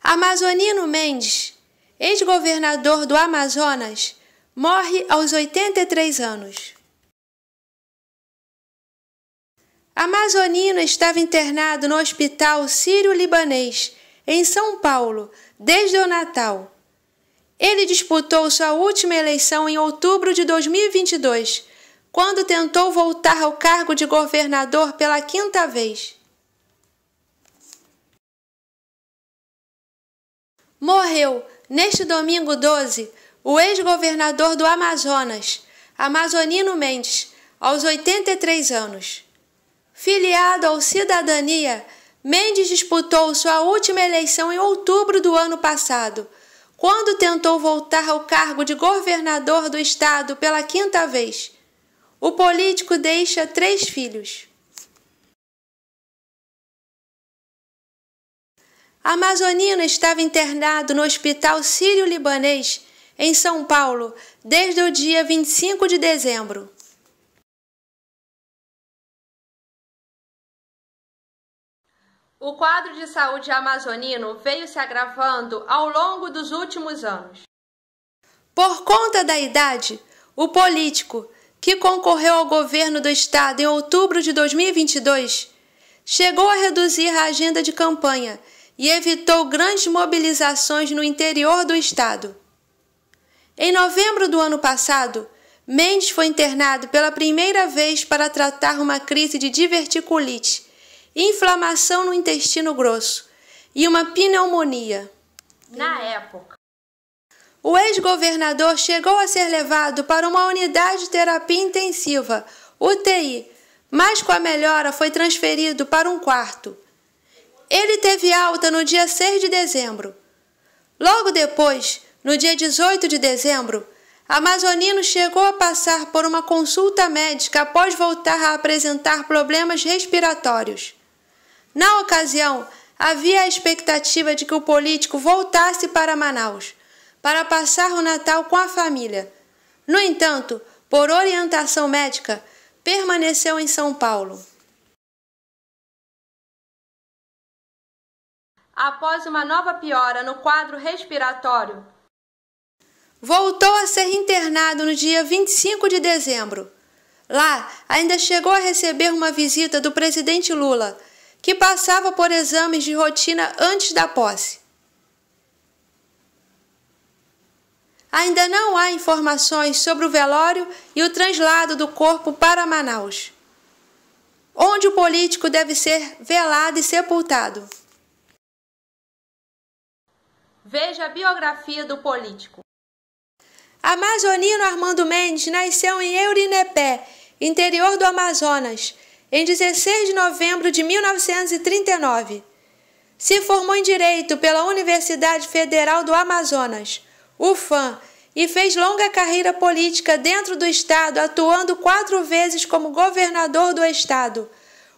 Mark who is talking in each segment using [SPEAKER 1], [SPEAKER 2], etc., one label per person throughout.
[SPEAKER 1] Amazonino Mendes, ex-governador do Amazonas, morre aos 83 anos. Amazonino estava internado no Hospital Sírio-Libanês, em São Paulo, desde o Natal. Ele disputou sua última eleição em outubro de 2022, quando tentou voltar ao cargo de governador pela 5ª vez. Morreu, neste domingo 12, o ex-governador do Amazonas, Amazonino Mendes, aos 83 anos. Filiado ao Cidadania, Mendes disputou sua última eleição em outubro do ano passado, quando tentou voltar ao cargo de governador do estado pela 5ª vez. O político deixa 3 filhos. Amazonino estava internado no Hospital Sírio-Libanês, em São Paulo, desde o dia 25 de dezembro. O quadro de saúde amazonino veio se agravando ao longo dos últimos anos. Por conta da idade, o político, que concorreu ao governo do estado em outubro de 2022, chegou a reduzir a agenda de campanha e evitou grandes mobilizações no interior do estado. Em novembro do ano passado, Mendes foi internado pela primeira vez para tratar uma crise de diverticulite, inflamação no intestino grosso e uma pneumonia. Na época, o ex-governador chegou a ser levado para uma unidade de terapia intensiva, UTI, mas com a melhora foi transferido para um quarto. Ele teve alta no dia 6 de dezembro. Logo depois, no dia 18 de dezembro, Amazonino chegou a passar por uma consulta médica após voltar a apresentar problemas respiratórios. Na ocasião, havia a expectativa de que o político voltasse para Manaus, para passar o Natal com a família. No entanto, por orientação médica, permaneceu em São Paulo. Após uma nova piora no quadro respiratório, voltou a ser internado no dia 25 de dezembro. Lá, ainda chegou a receber uma visita do presidente Lula, que passava por exames de rotina antes da posse. Ainda não há informações sobre o velório e o translado do corpo para Manaus, onde o político deve ser velado e sepultado. Veja a biografia do político. Amazonino Armando Mendes nasceu em Eurinepé, interior do Amazonas, em 16 de novembro de 1939. Se formou em Direito pela Universidade Federal do Amazonas, UFAM, e fez longa carreira política dentro do estado, atuando 4 vezes como governador do estado,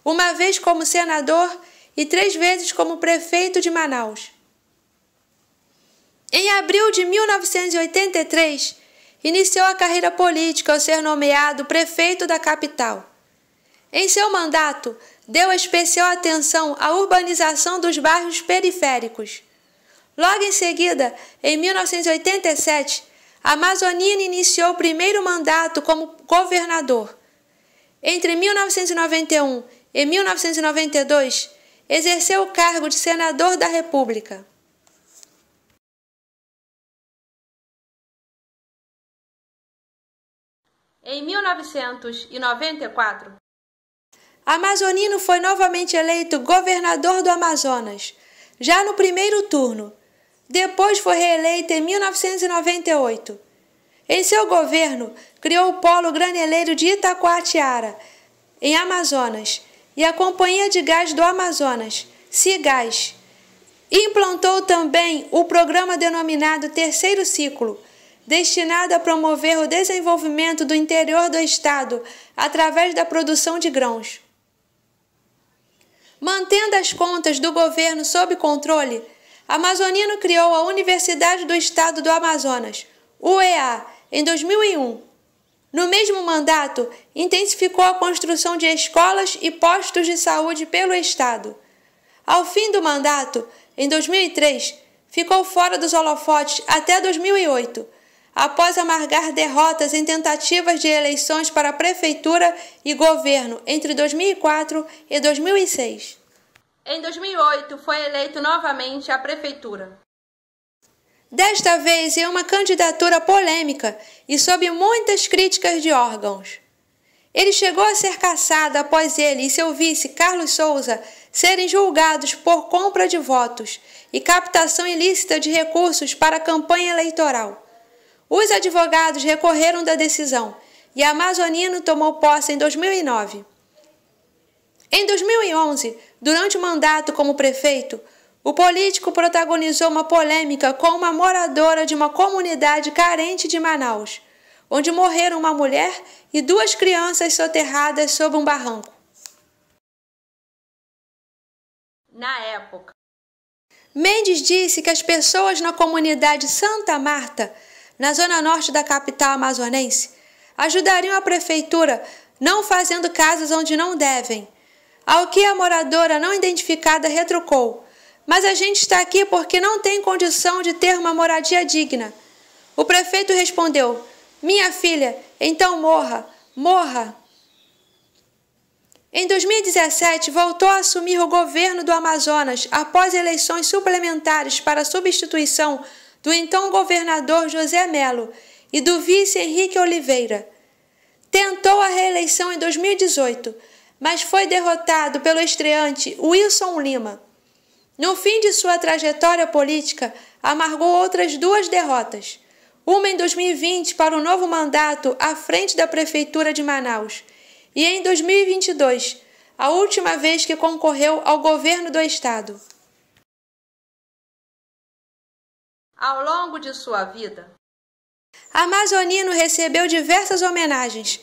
[SPEAKER 1] 1 vez como senador e 3 vezes como prefeito de Manaus. Em abril de 1983, iniciou a carreira política ao ser nomeado prefeito da capital. Em seu mandato, deu especial atenção à urbanização dos bairros periféricos. Logo em seguida, em 1987, Amazonino iniciou o primeiro mandato como governador. Entre 1991 e 1992, exerceu o cargo de senador da República. Em 1994, Amazonino foi novamente eleito governador do Amazonas, já no primeiro turno. Depois foi reeleito em 1998. Em seu governo, criou o Polo Graneleiro de Itacoatiara, em Amazonas, e a Companhia de Gás do Amazonas, Cigás. Implantou também o programa denominado Terceiro Ciclo, destinado a promover o desenvolvimento do interior do estado através da produção de grãos. Mantendo as contas do governo sob controle, Amazonino criou a Universidade do Estado do Amazonas, UEA, em 2001. No mesmo mandato, intensificou a construção de escolas e postos de saúde pelo estado. Ao fim do mandato, em 2003, ficou fora dos holofotes até 2008, após amargar derrotas em tentativas de eleições para a prefeitura e governo entre 2004 e 2006. Em 2008, foi eleito novamente à prefeitura. Desta vez em uma candidatura polêmica e sob muitas críticas de órgãos. Ele chegou a ser cassado após ele e seu vice, Carlos Souza, serem julgados por compra de votos e captação ilícita de recursos para a campanha eleitoral. Os advogados recorreram da decisão e Amazonino tomou posse em 2009. Em 2011, durante o mandato como prefeito, o político protagonizou uma polêmica com uma moradora de uma comunidade carente de Manaus, onde morreram uma mulher e 2 crianças soterradas sob um barranco. Na época, Mendes disse que as pessoas na comunidade Santa Marta, na zona norte da capital amazonense, ajudariam a prefeitura não fazendo casas onde não devem, ao que a moradora não identificada retrucou: "Mas a gente está aqui porque não tem condição de ter uma moradia digna." O prefeito respondeu: "Minha filha, então morra, morra." Em 2017, voltou a assumir o governo do Amazonas após eleições suplementares para a substituição do então governador José Melo e do vice Henrique Oliveira. Tentou a reeleição em 2018, mas foi derrotado pelo estreante Wilson Lima. No fim de sua trajetória política, amargou outras 2 derrotas. Uma em 2020 para o novo mandato à frente da Prefeitura de Manaus e em 2022, a última vez que concorreu ao governo do estado. Ao longo de sua vida, Amazonino recebeu diversas homenagens,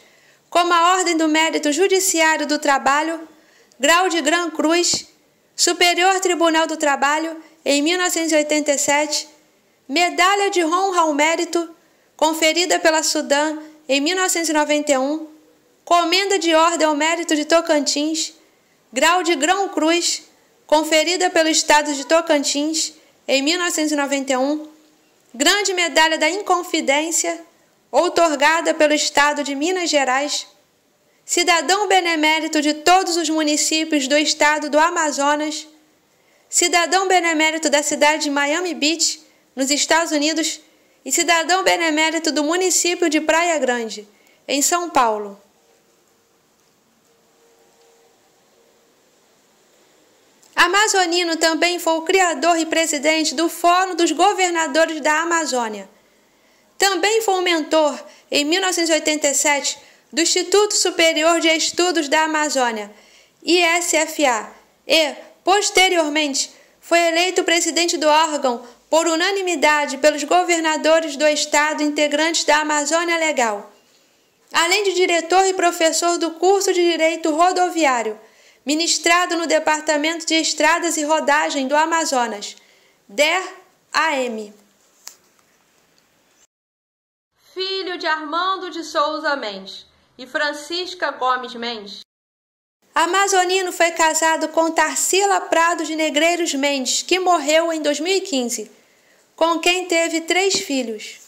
[SPEAKER 1] como a Ordem do Mérito Judiciário do Trabalho, Grau de Gran Cruz, Superior Tribunal do Trabalho, em 1987, Medalha de Honra ao Mérito, conferida pela Sudã, em 1991, Comenda de Ordem ao Mérito de Tocantins, Grau de Grão Cruz, conferida pelo Estado de Tocantins, em 1991, Grande Medalha da Inconfidência, outorgada pelo Estado de Minas Gerais, Cidadão Benemérito de todos os municípios do Estado do Amazonas, Cidadão Benemérito da cidade de Miami Beach, nos Estados Unidos, e Cidadão Benemérito do município de Praia Grande, em São Paulo. Amazonino também foi o criador e presidente do Fórum dos Governadores da Amazônia. Também foi o mentor, em 1987, do Instituto Superior de Estudos da Amazônia, ISFA, e, posteriormente, foi eleito presidente do órgão por unanimidade pelos governadores do estado integrantes da Amazônia Legal, além de diretor e professor do curso de Direito Rodoviário, ministrado no Departamento de Estradas e Rodagem do Amazonas, DER-AM. Filho de Armando de Souza Mendes e Francisca Gomes Mendes, Amazonino foi casado com Tarsila Prado de Negreiros Mendes, que morreu em 2015, com quem teve 3 filhos.